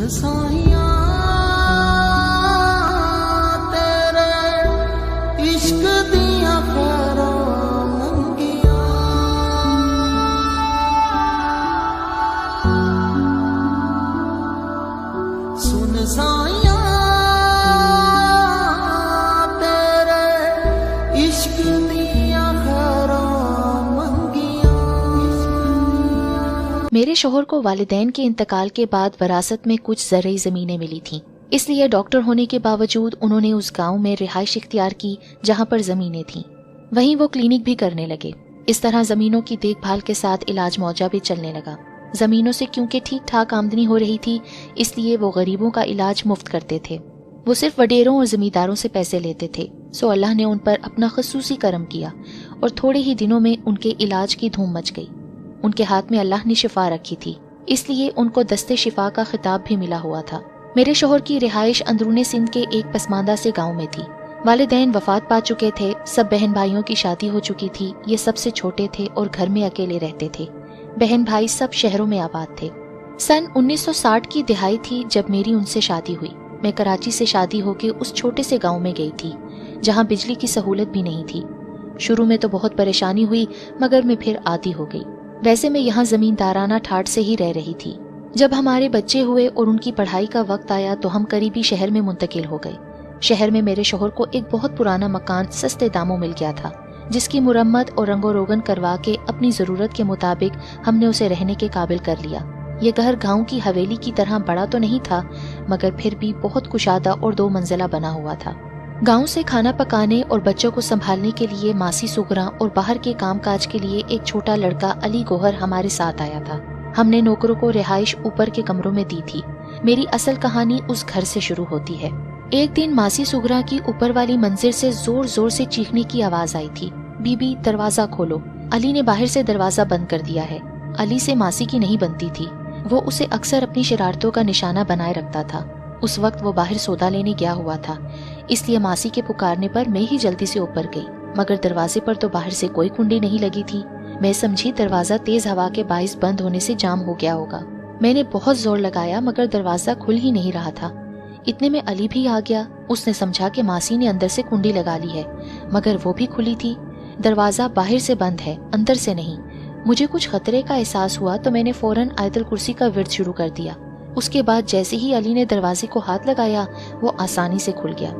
सुन साइयां तेरे इश्क दियां खैरां मंगियां, सुन साइयां तेरे इश्क दियां खैरां मंगियां। मेरे शोहर को वालिदैन के इंतकाल के बाद वरासत में कुछ ज़रई ज़मीनें मिली थीं, इसलिए डॉक्टर होने के बावजूद उन्होंने उस गांव में रिहाइश इख्तियार की जहां पर ज़मीनें थीं। वहीं वो क्लिनिक भी करने लगे। इस तरह ज़मीनों की देखभाल के साथ इलाज मुआवजा भी चलने लगा। ज़मीनों से क्योंकि ठीक ठाक आमदनी हो रही थी, इसलिए वो गरीबों का इलाज मुफ्त करते थे। वो सिर्फ वडेरों और ज़मींदारों से पैसे लेते थे। सो अल्लाह ने उन पर अपना खसूसी करम किया और थोड़े ही दिनों में उनके इलाज की धूम मच गई। उनके हाथ में अल्लाह ने शिफा रखी थी, इसलिए उनको दस्ते शिफा का खिताब भी मिला हुआ था। मेरे शोहर की रिहाइश अंदरूनी सिंध के एक पसमानदा से गांव में थी। वालिदैन वफात पा चुके थे, सब बहन भाइयों की शादी हो चुकी थी। ये सबसे छोटे थे और घर में अकेले रहते थे। बहन भाई सब शहरों में आबाद थे। सन 1960 की दिहाई थी जब मेरी उनसे शादी हुई। मैं कराची से शादी होकर उस छोटे से गांव में गई थी जहां बिजली की सहूलत भी नहीं थी। शुरू में तो बहुत परेशानी हुई, मगर मैं फिर आदी हो गई। वैसे मैं यहाँ जमींदाराना ठाट से ही रह रही थी। जब हमारे बच्चे हुए और उनकी पढ़ाई का वक्त आया तो हम करीबी शहर में मुंतकिल हो गए। शहर में मेरे शोहर को एक बहुत पुराना मकान सस्ते दामों मिल गया था, जिसकी मुरम्मत और रंगो रोगन करवा के अपनी जरूरत के मुताबिक हमने उसे रहने के काबिल कर लिया। ये घर गांव की हवेली की तरह बड़ा तो नहीं था, मगर फिर भी बहुत कुशादा और 2 मंजिला बना हुआ था। गांव से खाना पकाने और बच्चों को संभालने के लिए मासी सुगरा और बाहर के कामकाज के लिए एक छोटा लड़का अली गोहर हमारे साथ आया था। हमने नौकरों को रिहाइश ऊपर के कमरों में दी थी। मेरी असल कहानी उस घर से शुरू होती है। एक दिन मासी सुगरा की ऊपर वाली मंजिल से जोर जोर से चीखने की आवाज आई थी, बीबी दरवाजा खोलो। अली ने बाहर से दरवाजा बंद कर दिया है। अली से मासी की नहीं बनती थी, वो उसे अक्सर अपनी शरारतों का निशाना बनाए रखता था। उस वक्त वो बाहर सौदा लेने गया हुआ था, इसलिए मासी के पुकारने पर मैं ही जल्दी से ऊपर गई, मगर दरवाजे पर तो बाहर से कोई कुंडी नहीं लगी थी। मैं समझी दरवाजा तेज हवा के बाइस बंद होने से जाम हो गया होगा। मैंने बहुत जोर लगाया, मगर दरवाजा खुल ही नहीं रहा था। इतने में अली भी आ गया। उसने समझा कि मासी ने अंदर से कुंडी लगा ली है, मगर वो भी खुली थी। दरवाजा बाहर से बंद है, अंदर से नहीं। मुझे कुछ खतरे का एहसास हुआ तो मैंने फौरन आयतल कुर्सी का विर्द शुरू कर दिया। उसके बाद जैसे ही अली ने दरवाजे को हाथ लगाया, वो आसानी से खुल गया।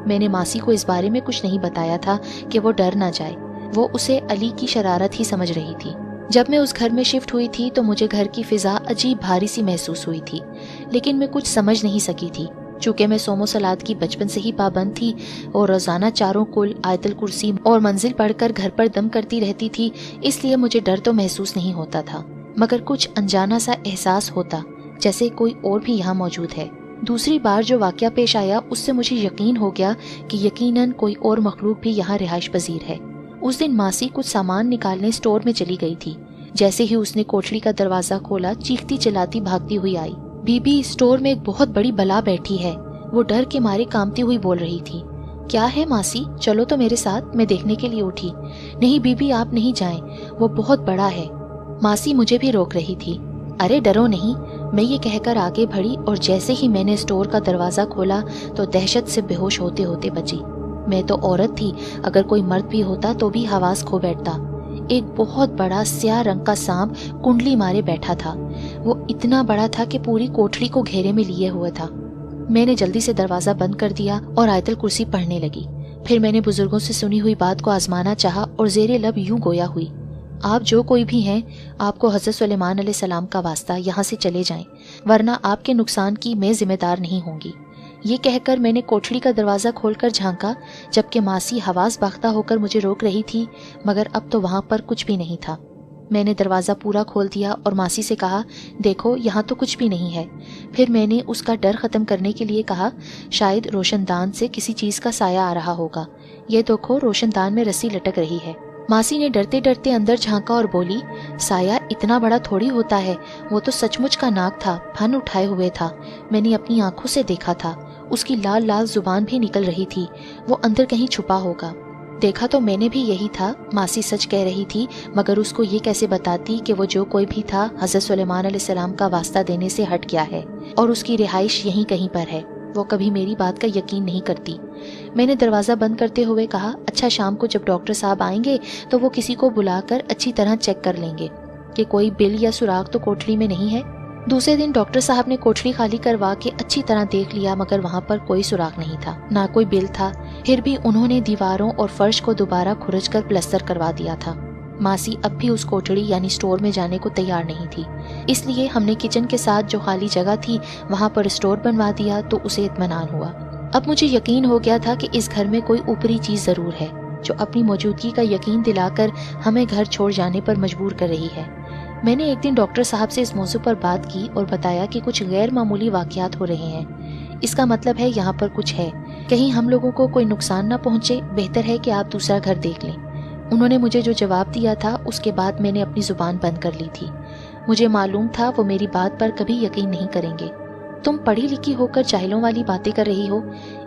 मैंने मासी को इस बारे में कुछ नहीं बताया था कि वो डर ना जाए। वो उसे अली की शरारत ही समझ रही थी। जब मैं उस घर में शिफ्ट हुई थी तो मुझे घर की फिजा अजीब भारी सी महसूस हुई थी, लेकिन मैं कुछ समझ नहीं सकी थी। चूँकि मैं सोमो सलाद की बचपन से ही पाबंद थी और रोजाना 4 कुल, आयतल कुर्सी और मंजिल पढ़कर घर पर दम करती रहती थी, इसलिए मुझे डर तो महसूस नहीं होता था, मगर कुछ अनजाना सा एहसास होता जैसे कोई और भी यहाँ मौजूद है। दूसरी बार जो वाकया पेश आया उससे मुझे यकीन हो गया कि यकीनन कोई और मखलूक भी यहाँ रिहाइश पजीर है। उस दिन मासी कुछ सामान निकालने स्टोर में चली गई थी। जैसे ही उसने कोठरी का दरवाजा खोला, चीखती चिल्लाती भागती हुई आई, बीबी स्टोर में एक बहुत बड़ी बला बैठी है। वो डर के मारे कांपती हुई बोल रही थी। क्या है मासी, चलो तो मेरे साथ। मैं देखने के लिए उठी। नहीं बीबी, आप नहीं जाएं, वो बहुत बड़ा है। मासी मुझे भी रोक रही थी। अरे डरो नहीं, मैं ये कहकर आगे बढ़ी और जैसे ही मैंने स्टोर का दरवाजा खोला तो दहशत से बेहोश होते होते बची। मैं तो औरत थी, अगर कोई मर्द भी होता तो भी हवास खो बैठता। एक बहुत बड़ा स्याह रंग का सांप कुंडली मारे बैठा था। वो इतना बड़ा था कि पूरी कोठरी को घेरे में लिए हुआ था। मैंने जल्दी से दरवाजा बंद कर दिया और आयतल कुर्सी पढ़ने लगी। फिर मैंने बुजुर्गों से सुनी हुई बात को आजमाना चाहा और जेरे लब यूं गोया हुई, आप जो कोई भी हैं, आपको हज़रत सुलेमान अलैहिस्सलाम का वास्ता यहाँ से चले जाएं, वरना आपके नुकसान की मैं जिम्मेदार नहीं होंगी। ये कहकर मैंने कोठरी का दरवाज़ा खोलकर झांका, जबकि मासी हवास बाख्ता होकर मुझे रोक रही थी, मगर अब तो वहाँ पर कुछ भी नहीं था। मैंने दरवाज़ा पूरा खोल दिया और मासी से कहा, देखो यहाँ तो कुछ भी नहीं है। फिर मैंने उसका डर ख़त्म करने के लिए कहा, शायद रोशनदान से किसी चीज़ का साया आ रहा होगा। ये देखो, रोशनदान में रस्सी लटक रही है। मासी ने डरते डरते अंदर झांका और बोली, साया इतना बड़ा थोड़ी होता है, वो तो सचमुच का नाग था, फन उठाए हुए था। मैंने अपनी आंखों से देखा था, उसकी लाल लाल जुबान भी निकल रही थी। वो अंदर कहीं छुपा होगा। देखा तो मैंने भी यही था। मासी सच कह रही थी, मगर उसको ये कैसे बताती कि वो जो कोई भी था हज़रत सुलेमान अलैहिस्सलाम का वास्ता देने से हट गया है और उसकी रिहाइश यहीं कहीं पर है। वो कभी मेरी बात का यकीन नहीं करती। मैंने दरवाज़ा बंद करते हुए कहा, अच्छा शाम को जब डॉक्टर साहब आएंगे तो वो किसी को बुलाकर अच्छी तरह चेक कर लेंगे कि कोई बिल या सुराग तो कोठरी में नहीं है। दूसरे दिन डॉक्टर साहब ने कोठरी खाली करवा के अच्छी तरह देख लिया, मगर वहाँ पर कोई सुराग नहीं था, ना कोई बिल था। फिर भी उन्होंने दीवारों और फर्श को दोबारा खुरच कर प्लस्तर करवा दिया था। मासी अब भी उस कोठड़ी यानी स्टोर में जाने को तैयार नहीं थी, इसलिए हमने किचन के साथ जो खाली जगह थी वहाँ पर स्टोर बनवा दिया तो उसे इत्मीनान हुआ। अब मुझे यकीन हो गया था कि इस घर में कोई ऊपरी चीज जरूर है जो अपनी मौजूदगी का यकीन दिलाकर हमें घर छोड़ जाने पर मजबूर कर रही है। मैंने एक दिन डॉक्टर साहब से इस मौजू पर बात की और बताया कि कुछ गैर मामूली वाकयात हो रहे हैं। इसका मतलब है यहाँ पर कुछ है, कहीं हम लोगों को कोई नुकसान न पहुँचे, बेहतर है कि आप दूसरा घर देख लें। उन्होंने मुझे जो जवाब दिया था उसके बाद मैंने अपनी जुबान बंद कर ली थी। मुझे मालूम था वो मेरी बात पर कभी यकीन नहीं करेंगे। तुम पढ़ी लिखी होकर जाहिलों वाली बातें कर रही हो।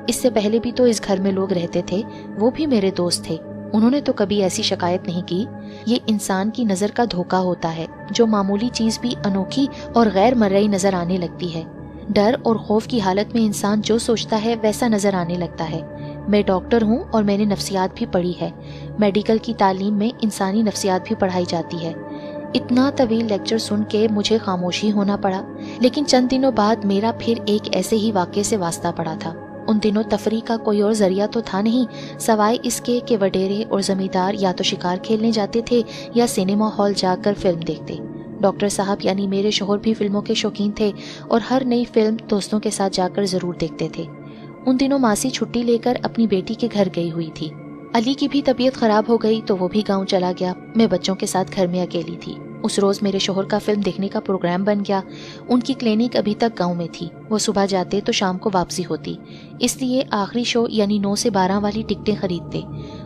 इससे पहले भी तो इस घर में लोग रहते थे, वो भी मेरे दोस्त थे, उन्होंने तो कभी ऐसी शिकायत नहीं की। ये इंसान की नज़र का धोखा होता है, जो मामूली चीज भी अनोखी और गैर मर्रई नजर आने लगती है। डर और खौफ की हालत में इंसान जो सोचता है वैसा नजर आने लगता है। मैं डॉक्टर हूँ और मैंने नफ्सियात भी पढ़ी है। मेडिकल की तालीम में इंसानी नफ्सियात भी पढ़ाई जाती है। इतना तवील लेक्चर सुन के मुझे खामोशी होना पड़ा, लेकिन चंद दिनों बाद मेरा फिर एक ऐसे ही वाक़े से वास्ता पड़ा था। उन दिनों तफरीह का कोई और जरिया तो था नहीं, सवाए इसके कि वडेरे और जमींदार या तो शिकार खेलने जाते थे या सिनेमा हॉल जाकर फिल्म देखते। डॉक्टर साहब यानी मेरे शोहर भी फिल्मों के शौकीन थे और हर नई फिल्म दोस्तों के साथ जाकर जरूर देखते थे। उन दिनों मासी छुट्टी लेकर अपनी बेटी के घर गई हुई थी। अली की भी तबीयत खराब हो गई तो वो भी गांव चला गया। मैं बच्चों के साथ घर में अकेली थी। उस रोज मेरे शोहर का फिल्म देखने का प्रोग्राम बन गया। उनकी क्लिनिक अभी तक गांव में थी। वो सुबह जाते तो शाम को वापसी होती, इसलिए आखिरी शो यानी 9 से 12 वाली टिकटें खरीदते।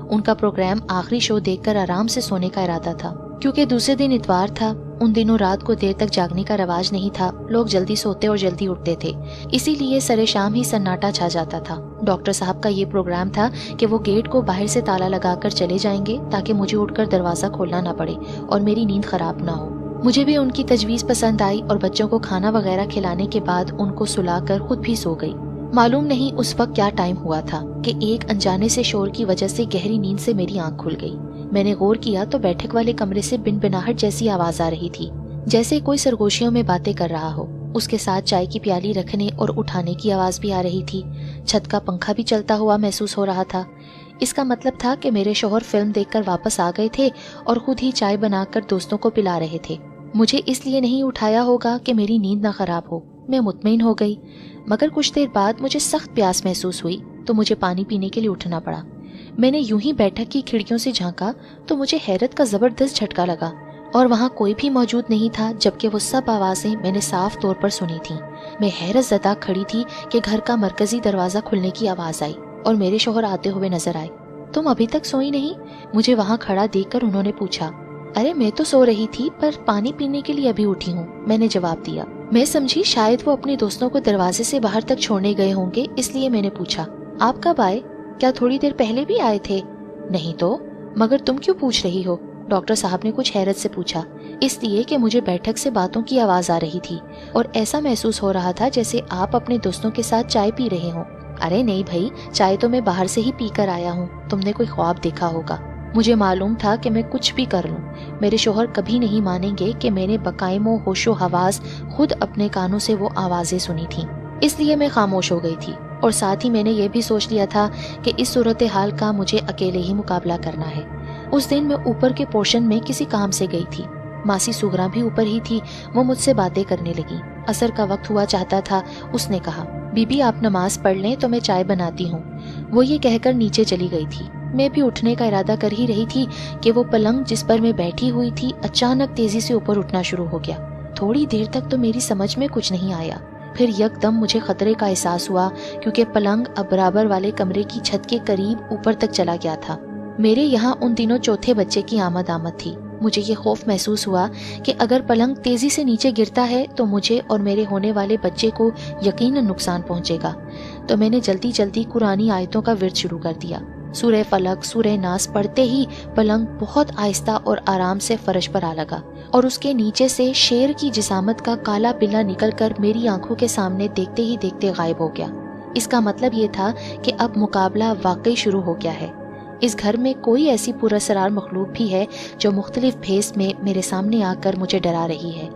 उनका प्रोग्राम आखिरी शो देखकर आराम से सोने का इरादा था, क्योंकि दूसरे दिन इतवार था। उन दिनों रात को देर तक जागने का रवाज नहीं था, लोग जल्दी सोते और जल्दी उठते थे, इसीलिए सरे शाम ही सन्नाटा छा जाता था। डॉक्टर साहब का ये प्रोग्राम था कि वो गेट को बाहर से ताला लगाकर चले जाएंगे ताकि मुझे उठकर दरवाजा खोलना ना पड़े और मेरी नींद खराब ना हो। मुझे भी उनकी तजवीज पसंद आई और बच्चों को खाना वगैरह खिलाने के बाद उनको सुलाकर खुद भी सो गई। मालूम नहीं उस वक्त क्या टाइम हुआ था कि एक अनजाने से शोर की वजह से गहरी नींद से मेरी आंख खुल गई। मैंने गौर किया तो बैठक वाले कमरे से बिनबिनाहट जैसी आवाज आ रही थी, जैसे कोई सरगोशियों में बातें कर रहा हो। उसके साथ चाय की प्याली रखने और उठाने की आवाज भी आ रही थी। छत का पंखा भी चलता हुआ महसूस हो रहा था। इसका मतलब था कि मेरे शौहर फिल्म देखकर वापस आ गए थे और खुद ही चाय बनाकर दोस्तों को पिला रहे थे। मुझे इसलिए नहीं उठाया होगा कि मेरी नींद ना खराब हो। मैं मुतमईन हो गई, मगर कुछ देर बाद मुझे सख्त प्यास महसूस हुई तो मुझे पानी पीने के लिए उठना पड़ा। मैंने यूं ही बैठक की खिड़कियों से झांका तो मुझे हैरत का जबरदस्त झटका लगा और वहाँ कोई भी मौजूद नहीं था, जबकि वो सब आवाजें मैंने साफ तौर पर सुनी थी। मैं हैरत ज़दा खड़ी थी कि घर का मरकजी दरवाजा खुलने की आवाज आई और मेरे शौहर आते हुए नजर आए। तुम अभी तक सोई नहीं? मुझे वहाँ खड़ा देखकर उन्होंने पूछा। अरे मैं तो सो रही थी, पर पानी पीने के लिए अभी उठी हूँ, मैंने जवाब दिया। मैं समझी शायद वो अपने दोस्तों को दरवाजे से बाहर तक छोड़ने गए होंगे, इसलिए मैंने पूछा, आप कब आए? क्या थोड़ी देर पहले भी आए थे? नहीं तो, मगर तुम क्यों पूछ रही हो? डॉक्टर साहब ने कुछ हैरत से पूछा। इसलिए कि मुझे बैठक से बातों की आवाज आ रही थी और ऐसा महसूस हो रहा था जैसे आप अपने दोस्तों के साथ चाय पी रहे हो। अरे नहीं भाई, चाय तो मैं बाहर से ही पी कर आया हूँ, तुमने कोई ख्वाब देखा होगा। मुझे मालूम था कि मैं कुछ भी कर लूं, मेरे शोहर कभी नहीं मानेंगे कि मैंने बकायमो होशो हवास खुद अपने कानों से वो आवाजें सुनी थी। इसलिए मैं खामोश हो गई थी और साथ ही मैंने ये भी सोच लिया था कि इस सूरत हाल का मुझे अकेले ही मुकाबला करना है। उस दिन मैं ऊपर के पोर्शन में किसी काम से गई थी। मासी सुगरा भी ऊपर ही थी। वो मुझसे बातें करने लगी। असर का वक्त हुआ चाहता था। उसने कहा, बीबी आप नमाज पढ़ लें तो मैं चाय बनाती हूँ। वो ये कहकर नीचे चली गई थी। मैं भी उठने का इरादा कर ही रही थी कि वो पलंग जिस पर मैं बैठी हुई थी अचानक तेजी से ऊपर उठना शुरू हो गया। थोड़ी देर तक तो मेरी समझ में कुछ नहीं आया, फिर यकदम मुझे खतरे का एहसास हुआ, क्योंकि पलंग अब बराबर वाले कमरे की छत के करीब ऊपर तक चला गया था। मेरे यहाँ उन दिनों चौथे बच्चे की आमद थी। मुझे ये खौफ महसूस हुआ कि अगर पलंग तेजी से नीचे गिरता है तो मुझे और मेरे होने वाले बच्चे को यकीनन नुकसान पहुंचेगा। तो मैंने जल्दी जल्दी कुरानी आयतों का विर्द शुरू कर दिया। سورہ فلق، سورہ ناس پڑھتے ہی پلنگ بہت آہستہ اور آرام سے فرش پر آ لگا اور اس کے نیچے سے شیر کی جسامت کا کالا بلا نکل کر میری آنکھوں کے سامنے دیکھتے ہی دیکھتے غائب ہو گیا۔ اس کا مطلب یہ تھا کہ اب مقابلہ واقعی شروع ہو گیا ہے۔ اس گھر میں کوئی ایسی پراسرار مخلوق بھی ہے جو مختلف بھیس میں میرے سامنے آ کر مجھے ڈرا رہی ہے۔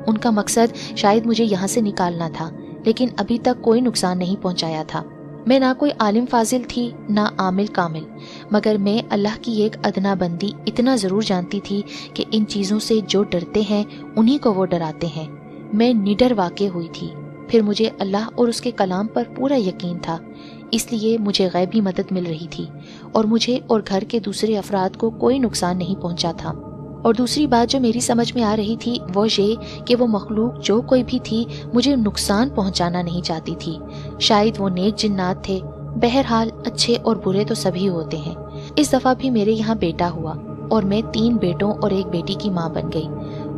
ان کا مقصد شاید مجھے یہاں سے نکالنا تھا، لیکن ابھی تک کوئی نقصان نہیں پہنچایا تھا۔ میں نہ کوئی عالم فاضل تھی نہ عامل کامل، مگر میں اللہ کی ایک ادنا بندی اتنا ضرور جانتی تھی کہ ان چیزوں سے جو ڈرتے ہیں انہی کو وہ ڈراتے ہیں۔ میں نڈر واقع ہوئی تھی، پھر مجھے اللہ اور اس کے کلام پر پورا یقین تھا، اس لیے مجھے غیبی مدد مل رہی تھی اور مجھے اور گھر کے دوسرے افراد کو کوئی نقصان نہیں پہنچا تھا۔ اور دوسری بات جو میری سمجھ میں آ رہی تھی وہ یہ کہ وہ مخلوق جو کوئی بھی تھی مجھے نقصان پہنچانا نہیں چاہتی تھی۔ شاید وہ نیک جنات تھے، بہرحال اچھے اور برے تو سبھی ہوتے ہیں۔ اس دفعہ بھی میرے یہاں بیٹا ہوا اور میں 3 بیٹوں اور 1 بیٹی کی ماں بن گئی۔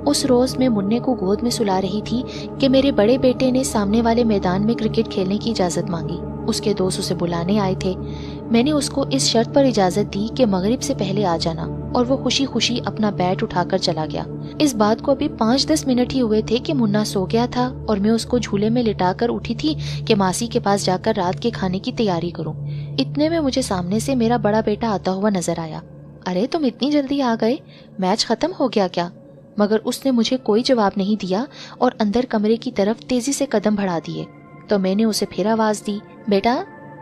اس روز میں منّے کو گود میں سلا رہی تھی کہ میرے بڑے بیٹے نے سامنے والے میدان میں کرکٹ کھیلنے کی اجازت مانگی۔ اس کے دوست اسے بلانے آئے تھے۔ میں نے اس کو اس شرط پر اجازت دی کہ مغرب سے پہلے آ جانا، اور وہ خوشی خوشی اپنا بیٹ اٹھا کر چلا گیا۔ اس بات کو ابھی 5-10 منٹ ہی ہوئے تھے کہ منا سو گیا تھا اور میں اس کو جھولے میں لٹا کر اٹھی تھی کہ ماسی کے پاس جا کر رات کے کھانے کی تیاری کروں۔ اتنے میں مجھے سامنے سے میرا بڑا بیٹا آتا ہوا نظر آیا۔ ارے تم اتنی جلدی آ گئے، میچ ختم ہو گیا کیا؟ مگر اس نے مجھے کوئی جواب نہیں دیا اور اندر کمرے کی طرف تیزی سے قدم بڑھا دیے۔ تو میں نے اسے پھر آواز دی، بیٹا۔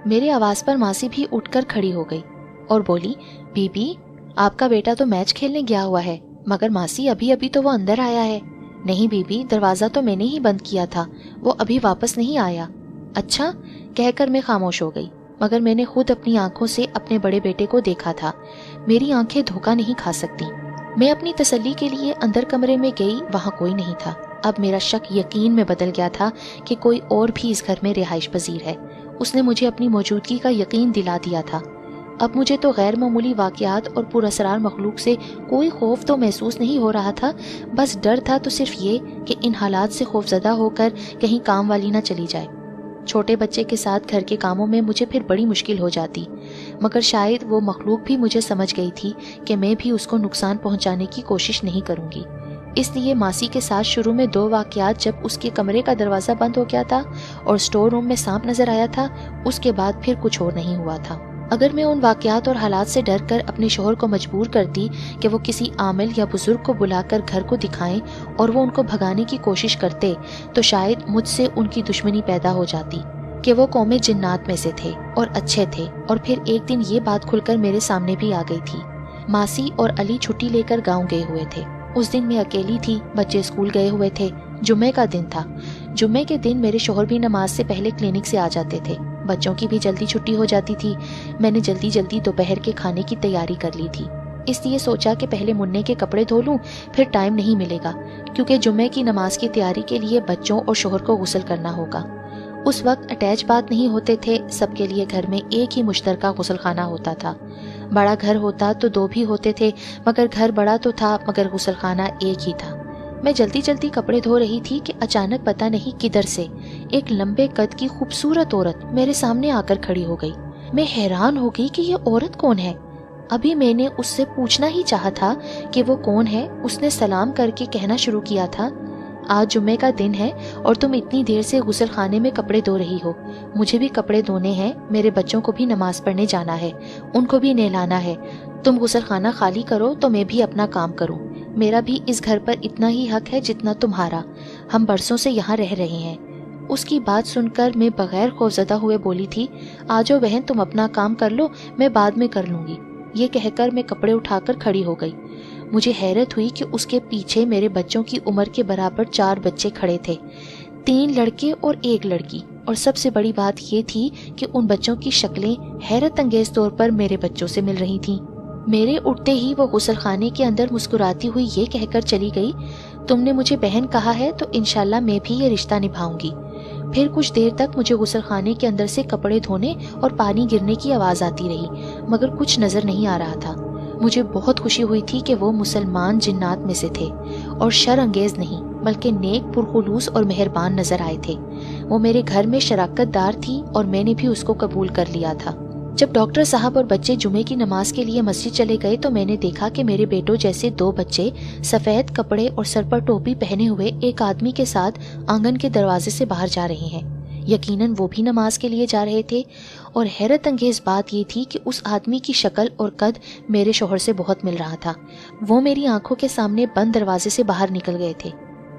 میرے آواز پر ماسی بھی اٹھ کر کھڑی ہو گئی اور بولی، بی بی آپ کا بیٹا تو میچ کھیلنے گیا ہوا ہے، مگر ماسی ابھی تو وہ اندر آیا ہے۔ نہیں بی بی، دروازہ تو میں نے ہی بند کیا تھا، وہ ابھی واپس نہیں آیا۔ اچھا، کہہ کر میں خاموش ہو گئی، مگر میں نے خود اپنی آنکھوں سے اپنے بڑے بیٹے کو دیکھا تھا۔ میری آنکھیں دھوکہ نہیں کھا سکتی۔ میں اپنی تسلی کے لیے اندر کمرے میں گئی، وہاں کوئی نہیں تھا۔ اب میرا شک یقین میں بدل گیا تھا کہ کوئی اور بھی اس گھر میں رہائش پذیر ہے۔ اس نے مجھے اپنی موجودگی کا یقین دلا دیا تھا۔ اب مجھے تو غیر معمولی واقعات اور پراسرار مخلوق سے کوئی خوف تو محسوس نہیں ہو رہا تھا، بس ڈر تھا تو صرف یہ کہ ان حالات سے خوفزدہ ہو کر کہیں کام والی نہ چلی جائے۔ چھوٹے بچے کے ساتھ گھر کے کاموں میں مجھے پھر بڑی مشکل ہو جاتی، مگر شاید وہ مخلوق بھی مجھے سمجھ گئی تھی کہ میں بھی اس کو نقصان پہنچانے کی کوشش نہیں کروں گی۔ اس لیے ماسی کے ساتھ شروع میں 2 واقعات، جب اس کے کمرے کا دروازہ بند ہو گیا تھا اور اسٹور روم میں سانپ نظر آیا تھا، اس کے بعد پھر کچھ اور نہیں ہوا تھا۔ اگر میں ان واقعات اور حالات سے ڈر کر اپنے شوہر کو مجبور کرتی کہ وہ کسی عامل یا بزرگ کو بلا کر گھر کو دکھائیں اور وہ ان کو بھگانے کی کوشش کرتے، تو شاید مجھ سے ان کی دشمنی پیدا ہو جاتی کہ وہ قوم جنات میں سے تھے اور اچھے تھے۔ اور پھر ایک دن یہ بات کھل کر میرے سامنے بھی آ گئی تھی۔ ماسی اور علی چھٹی لے کر گاؤں گئے ہوئے تھے۔ اس دن میں اکیلی تھی، بچے اسکول گئے ہوئے تھے، جمعے کا دن تھا۔ جمعے کے دن میرے شوہر بھی نماز سے پہلے کلینک سے آ جاتے تھے، بچوں کی بھی جلدی چھٹی ہو جاتی تھی۔ میں نے جلدی دوپہر کے کھانے کی تیاری کر لی تھی، اس لیے سوچا کہ پہلے منّے کے کپڑے دھو لوں، پھر ٹائم نہیں ملے گا، کیونکہ جمعے کی نماز کی تیاری کے لیے بچوں اور شوہر کو غسل کرنا ہوگا۔ اس وقت اٹیچ باتھ نہیں ہوتے تھے، سب کے لیے گھر میں ایک ہی مشترکہ غسل خانہ ہوتا تھا۔ بڑا گھر ہوتا تو 2 بھی ہوتے تھے، مگر گھر بڑا تو تھا مگر غسل خانہ ایک ہی تھا۔ میں جلدی کپڑے دھو رہی تھی کہ اچانک پتہ نہیں کدھر سے ایک لمبے قد کی خوبصورت عورت میرے سامنے آ کر کھڑی ہو گئی۔ میں حیران ہو گئی کہ یہ عورت کون ہے۔ ابھی میں نے اس سے پوچھنا ہی چاہا تھا کہ وہ کون ہے، اس نے سلام کر کے کہنا شروع کیا تھا، آج جمعے کا دن ہے اور تم اتنی دیر سے غسل خانے میں کپڑے دھو رہی ہو۔ مجھے بھی کپڑے دھونے ہیں، میرے بچوں کو بھی نماز پڑھنے جانا ہے، ان کو بھی نہلانا ہے۔ تم غسل خانہ خالی کرو تو میں بھی اپنا کام کروں۔ میرا بھی اس گھر پر اتنا ہی حق ہے جتنا تمہارا، ہم برسوں سے یہاں رہ رہے ہیں۔ اس کی بات سن کر میں بغیر خوفزدہ ہوئے بولی تھی، آجو بہن تم اپنا کام کر لو، میں بعد میں کر لوں گی۔ یہ کہہ کر میں کپڑے اٹھا کر کھڑی ہو گئی۔ مجھے حیرت ہوئی کہ اس کے پیچھے میرے بچوں کی عمر کے برابر 4 بچے کھڑے تھے، 3 لڑکے اور 1 لڑکی، اور سب سے بڑی بات یہ تھی کہ ان بچوں کی شکلیں حیرت انگیز طور پر میرے بچوں سے مل رہی تھیں۔ میرے اٹھتے ہی وہ غسل خانے کے اندر مسکراتی ہوئی یہ کہہ کر چلی گئی، تم نے مجھے بہن کہا ہے تو انشاءاللہ میں بھی یہ رشتہ نبھاؤں گی۔ پھر کچھ دیر تک مجھے غسل خانے کے اندر سے کپڑے دھونے اور پانی گرنے کی آواز آتی رہی، مگر کچھ نظر نہیں آ رہا تھا۔ مجھے بہت خوشی ہوئی تھی کہ وہ مسلمان جنات میں سے تھے اور شر انگیز نہیں بلکہ نیک، پرخلوص اور مہربان نظر آئے تھے۔ وہ میرے گھر میں شراکت دار تھی اور میں نے بھی اس کو قبول کر لیا تھا۔ जब डॉक्टर साहब और बच्चे जुमे की नमाज के लिए मस्जिद चले गए तो मैंने देखा कि मेरे बेटों जैसे 2 बच्चे सफेद कपड़े और सर पर टोपी पहने हुए एक आदमी के साथ आंगन के दरवाजे से बाहर जा रहे हैं। यकीनन वो भी नमाज के लिए जा रहे थे और हैरत अंगेज बात ये थी कि उस आदमी की शक्ल और कद मेरे शौहर से बहुत मिल रहा था। वो मेरी आंखों के सामने बंद दरवाजे से बाहर निकल गए थे।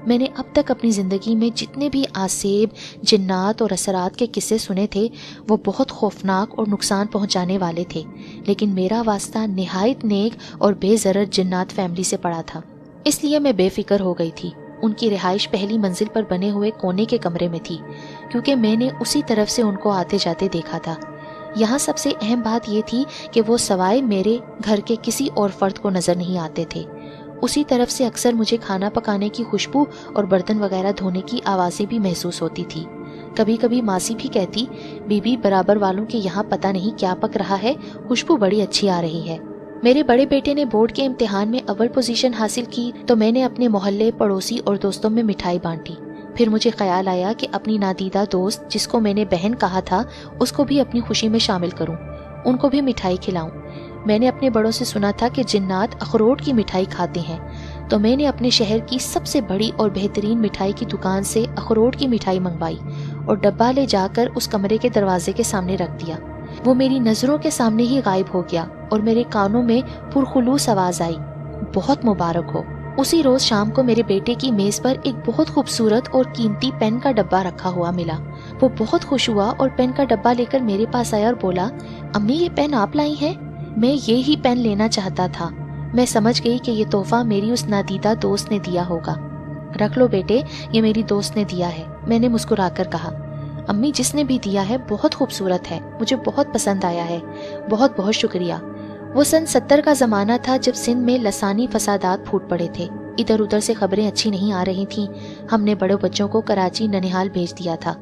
मैंने अब तक अपनी ज़िंदगी में जितने भी आसेब, जिन्नात और असरात के किस्से सुने थे वो बहुत खौफनाक और नुकसान पहुंचाने वाले थे, लेकिन मेरा वास्ता निहायत नेक और बेज़रर जिन्नात फैमिली से पड़ा था। इसलिए मैं बेफिक्र हो गई थी। उनकी रिहाइश पहली मंजिल पर बने हुए कोने के कमरे में थी, क्योंकि मैंने उसी तरफ से उनको आते जाते देखा था। यहाँ सबसे अहम बात ये थी कि वो सवाए मेरे घर के किसी और फर्द को नजर नहीं आते थे। उसी तरफ से अक्सर मुझे खाना पकाने की खुशबू और बर्तन वगैरह धोने की आवाज़ें भी महसूस होती थी। कभी कभी मासी भी कहती, बीबी बराबर वालों के यहाँ पता नहीं क्या पक रहा है, खुशबू बड़ी अच्छी आ रही है। मेरे बड़े बेटे ने बोर्ड के इम्तिहान में अव्वल पोजीशन हासिल की तो मैंने अपने मोहल्ले, पड़ोसी और दोस्तों में मिठाई बांटी। फिर मुझे ख्याल आया कि अपनी नादीदा दोस्त जिसको मैंने बहन कहा था उसको भी अपनी खुशी में शामिल करूं, उनको भी मिठाई खिलाऊं। मैंने अपने बड़ों से सुना था कि जिन्नात अखरोट की मिठाई खाते हैं, तो मैंने अपने शहर की सबसे बड़ी और बेहतरीन मिठाई की दुकान से अखरोट की मिठाई मंगवाई और डब्बा ले जाकर उस कमरे के दरवाजे के सामने रख दिया। वो मेरी नजरों के सामने ही गायब हो गया और मेरे कानों में पुरखुलूस आवाज आई, बहुत मुबारक हो। उसी रोज शाम को मेरे बेटे की मेज पर एक बहुत खूबसूरत और कीमती पेन का डब्बा रखा हुआ मिला। वो बहुत खुश हुआ और पेन का डब्बा लेकर मेरे पास आया और बोला, अम्मी ये पेन आप लाई हैं? मैं ये ही पेन लेना चाहता था। मैं समझ गई कि ये तोहफा मेरी उस नादीदा दोस्त ने दिया होगा। रख लो बेटे, ये मेरी दोस्त ने दिया है, मैंने मुस्कुराकर कहा। अम्मी जिसने भी दिया है बहुत खूबसूरत है, मुझे बहुत पसंद आया है, बहुत बहुत शुक्रिया। वो सन 70 का जमाना था जब सिंध में लसानी फसादात फूट पड़े थे। इधर उधर से खबरें अच्छी नहीं आ रही थीं। हमने बड़े बच्चों को कराची, ननिहाल भेज दिया था।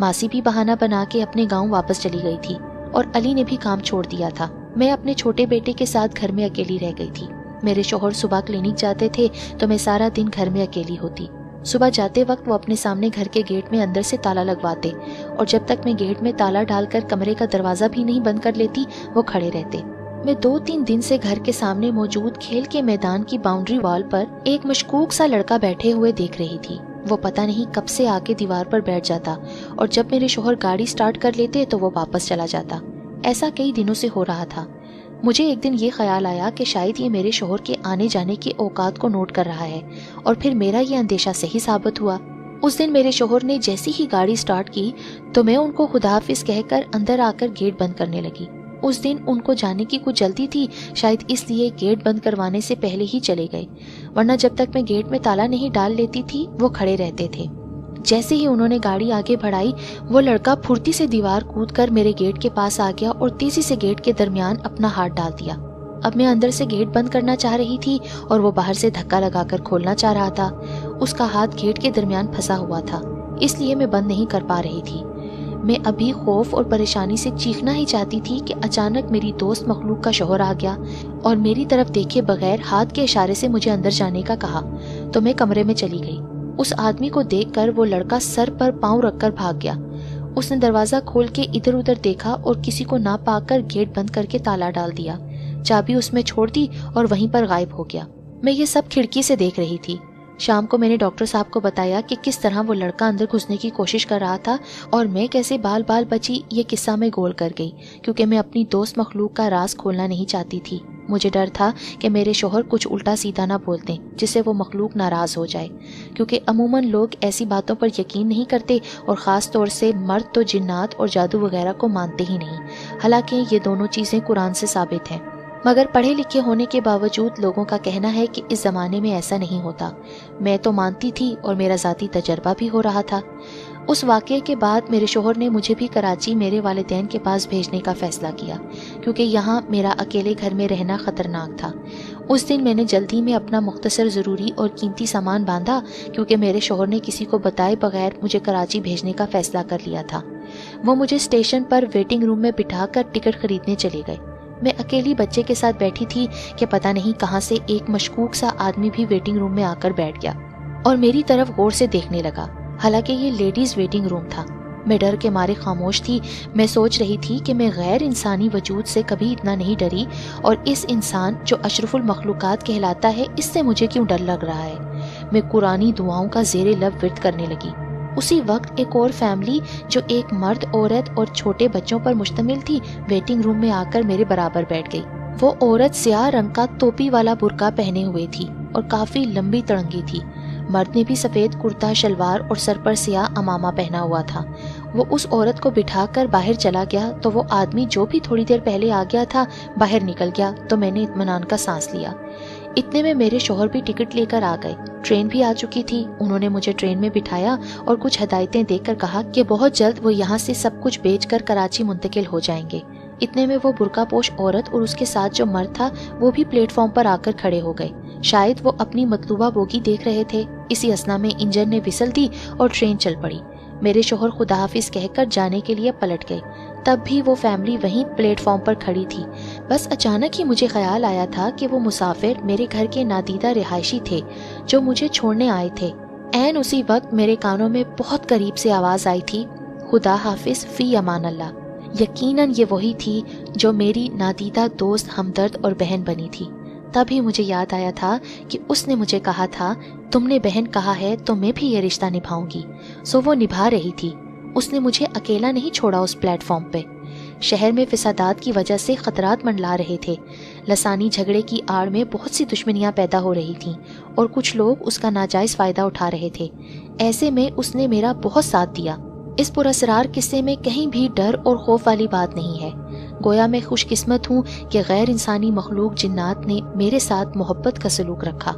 मासी भी बहाना बना के अपने गांव वापस चली गई थी और अली ने भी काम छोड़ दिया था। मैं अपने छोटे बेटे के साथ घर में अकेली रह गई थी। मेरे शौहर सुबह क्लिनिक जाते थे तो मैं सारा दिन घर में अकेली होती। सुबह जाते वक्त वो अपने सामने घर के गेट में अंदर से ताला लगवाते और जब तक मैं गेट में ताला डालकर कमरे का दरवाजा भी नहीं बंद कर लेती वो खड़े रहते। मैं 2-3 दिन से घर के सामने मौजूद खेल के मैदान की बाउंड्री वॉल पर एक मशकूक सा लड़का बैठे हुए देख रही थी। वो पता नहीं कब से आके दीवार पर बैठ जाता और जब मेरे शौहर गाड़ी स्टार्ट कर लेते तो वो वापस चला जाता। ऐसा कई दिनों से हो रहा था। मुझे एक दिन ये ख्याल आया कि शायद ये मेरे शौहर के आने जाने के औकात को नोट कर रहा है और फिर मेरा ये अंदेशा सही साबित हुआ। उस दिन मेरे शौहर ने जैसी ही गाड़ी स्टार्ट की तो मैं उनको खुदाहाफिज कहकर अंदर आकर गेट बंद करने लगी। उस दिन उनको जाने की कुछ जल्दी थी, शायद इसलिए गेट बंद करवाने से पहले ही चले गए, वरना जब तक मैं गेट में ताला नहीं डाल लेती थी वो खड़े रहते थे। जैसे ही उन्होंने गाड़ी आगे बढ़ाई वो लड़का फुर्ती से दीवार कूदकर मेरे गेट के पास आ गया और तेजी से गेट के दरमियान अपना हाथ डाल दिया। अब मैं अंदर से गेट बंद करना चाह रही थी और वो बाहर से धक्का लगाकर खोलना चाह रहा था। उसका हाथ गेट के दरमियान फंसा हुआ था, इसलिए मैं बंद नहीं कर पा रही थी। मैं अभी खौफ और परेशानी से चीखना ही चाहती थी कि अचानक मेरी दोस्त मखलूक का शौहर आ गया और मेरी तरफ देखे बगैर हाथ के इशारे से मुझे अंदर जाने का कहा, तो मैं कमरे में चली गई। उस आदमी को देखकर वो लड़का सर पर पांव रखकर भाग गया। उसने दरवाजा खोल के इधर उधर देखा और किसी को ना पाकर गेट बंद करके ताला डाल दिया, चाबी उसमें छोड़ दी और वहीं पर गायब हो गया। मैं ये सब खिड़की से देख रही थी। शाम को मैंने डॉक्टर साहब को बताया कि किस तरह वो लड़का अंदर घुसने की कोशिश कर रहा था और मैं कैसे बाल बाल बची ये किस्सा में गोल कर गई, क्योंकि मैं अपनी दोस्त मखलूक का राज खोलना नहीं चाहती थी। मुझे डर था कि मेरे शौहर कुछ उल्टा सीधा ना बोल दें जिससे वो मखलूक नाराज हो जाए, क्योंकि अमूमन लोग ऐसी बातों पर यकीन नहीं करते और ख़ास तौर से मर्द तो जिन्नात और जादू वगैरह को मानते ही नहीं। हालांकि ये दोनों चीज़ें कुरान से साबित हैं, मगर पढ़े लिखे होने के बावजूद लोगों का कहना है कि इस ज़माने में ऐसा नहीं होता। मैं तो मानती थी और मेरा ज़ाती तजर्बा भी हो रहा था। उस वाक़ये के बाद मेरे शौहर ने मुझे भी कराची मेरे वालिदैन के पास भेजने का फ़ैसला किया, क्योंकि यहाँ मेरा अकेले घर में रहना ख़तरनाक था। उस दिन मैंने जल्दी में अपना मुख्तसर ज़रूरी और कीमती सामान बांधा, क्योंकि मेरे शौहर ने किसी को बताए बगैर मुझे कराची भेजने का फ़ैसला कर लिया था। वो मुझे स्टेशन पर वेटिंग रूम में बिठाकर टिकट खरीदने चले गए। मैं अकेली बच्चे के साथ बैठी थी कि पता नहीं कहाँ से एक मशकूक सा आदमी भी वेटिंग रूम में आकर बैठ गया और मेरी तरफ गौर से देखने लगा। हालांकि ये लेडीज वेटिंग रूम था। میں ڈر کے مارے خاموش تھی۔ میں سوچ رہی تھی کہ میں غیر انسانی وجود سے کبھی اتنا نہیں ڈری، اور اس انسان جو اشرف المخلوقات کہلاتا ہے، اس سے مجھے کیوں ڈر لگ رہا ہے۔ میں قرآنی دعاؤں کا زیر لب ورد کرنے لگی۔ اسی وقت ایک اور فیملی جو ایک مرد، عورت اور چھوٹے بچوں پر مشتمل تھی، ویٹنگ روم میں آ کر میرے برابر بیٹھ گئی۔ وہ عورت سیاہ رنگ کا ٹوپی والا برقع پہنے ہوئے تھی اور کافی لمبی تڑنگی تھی۔ مرد نے بھی سفید کرتا شلوار اور سر پر سیاہ امامہ پہنا ہوا تھا۔ وہ اس عورت کو بٹھا کر باہر چلا گیا تو وہ آدمی جو بھی تھوڑی دیر پہلے آ گیا تھا باہر نکل گیا، تو میں نے اطمینان کا سانس لیا۔ اتنے میں میرے شوہر بھی ٹکٹ لے کر آ گئے۔ ٹرین بھی آ چکی تھی۔ انہوں نے مجھے ٹرین میں بٹھایا اور کچھ ہدایتیں دے کر کہا کہ بہت جلد وہ یہاں سے سب کچھ بیچ کر کراچی منتقل ہو جائیں گے۔ اتنے میں وہ برقع پوش عورت اور اس کے ساتھ جو مرد تھا وہ بھی پلیٹ فارم پر آ کر کھڑے ہو گئے۔ شاید وہ اپنی مطلوبہ بوگی دیکھ رہے تھے۔ اسی اثنا میں انجن نے وسل دی اور ٹرین چل پڑی۔ میرے شوہر خدا حافظ کہہ کر جانے کے لیے پلٹ گئے۔ تب بھی وہ فیملی وہیں پلیٹ فارم پر کھڑی تھی۔ بس اچانک ہی مجھے خیال آیا تھا کہ وہ مسافر میرے گھر کے نادیدہ رہائشی تھے جو مجھے چھوڑنے آئے تھے۔ عین اسی وقت میرے کانوں میں بہت قریب سے آواز آئی تھی، خدا حافظ فی امان اللہ۔ یقیناً یہ وہی تھی جو میری نادیدہ دوست، ہمدرد اور بہن بنی تھی۔ تبھی مجھے یاد آیا تھا کہ اس نے مجھے کہا تھا، تم نے بہن کہا ہے تو میں بھی یہ رشتہ نبھاؤں گی۔ سو وہ نبھا رہی تھی۔ اس نے مجھے اکیلا نہیں چھوڑا اس پلیٹ فارم پہ۔ شہر میں فسادات کی وجہ سے خطرات منڈلا رہے تھے۔ لسانی جھگڑے کی آڑ میں بہت سی دشمنیاں پیدا ہو رہی تھیں اور کچھ لوگ اس کا ناجائز فائدہ اٹھا رہے تھے۔ ایسے میں اس نے میرا بہت ساتھ دیا۔ اس پراسرار قصے میں کہیں بھی ڈر اور خوف والی بات نہیں ہے۔ گویا میں خوش قسمت ہوں کہ غیر انسانی مخلوق جنات نے میرے ساتھ محبت کا سلوک رکھا۔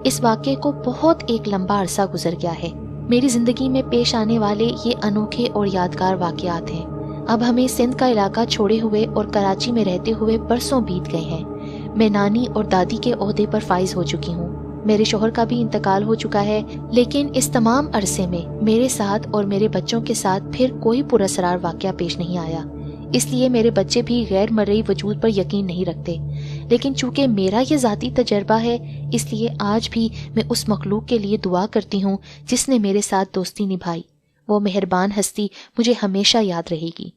اس واقعے کو بہت ایک لمبا عرصہ گزر گیا ہے۔ میری زندگی میں پیش آنے والے یہ انوکھے اور یادگار واقعات ہیں۔ اب ہمیں سندھ کا علاقہ چھوڑے ہوئے اور کراچی میں رہتے ہوئے برسوں بیت گئے ہیں۔ میں نانی اور دادی کے عہدے پر فائز ہو چکی ہوں۔ میرے شوہر کا بھی انتقال ہو چکا ہے، لیکن اس تمام عرصے میں میرے ساتھ اور میرے بچوں کے ساتھ پھر کوئی پراسرار واقعہ پیش نہیں آیا۔ اس لیے میرے بچے بھی غیر مرئی وجود پر یقین نہیں رکھتے، لیکن چونکہ میرا یہ ذاتی تجربہ ہے، اس لیے آج بھی میں اس مخلوق کے لیے دعا کرتی ہوں جس نے میرے ساتھ دوستی نبھائی۔ وہ مہربان ہستی مجھے ہمیشہ یاد رہے گی۔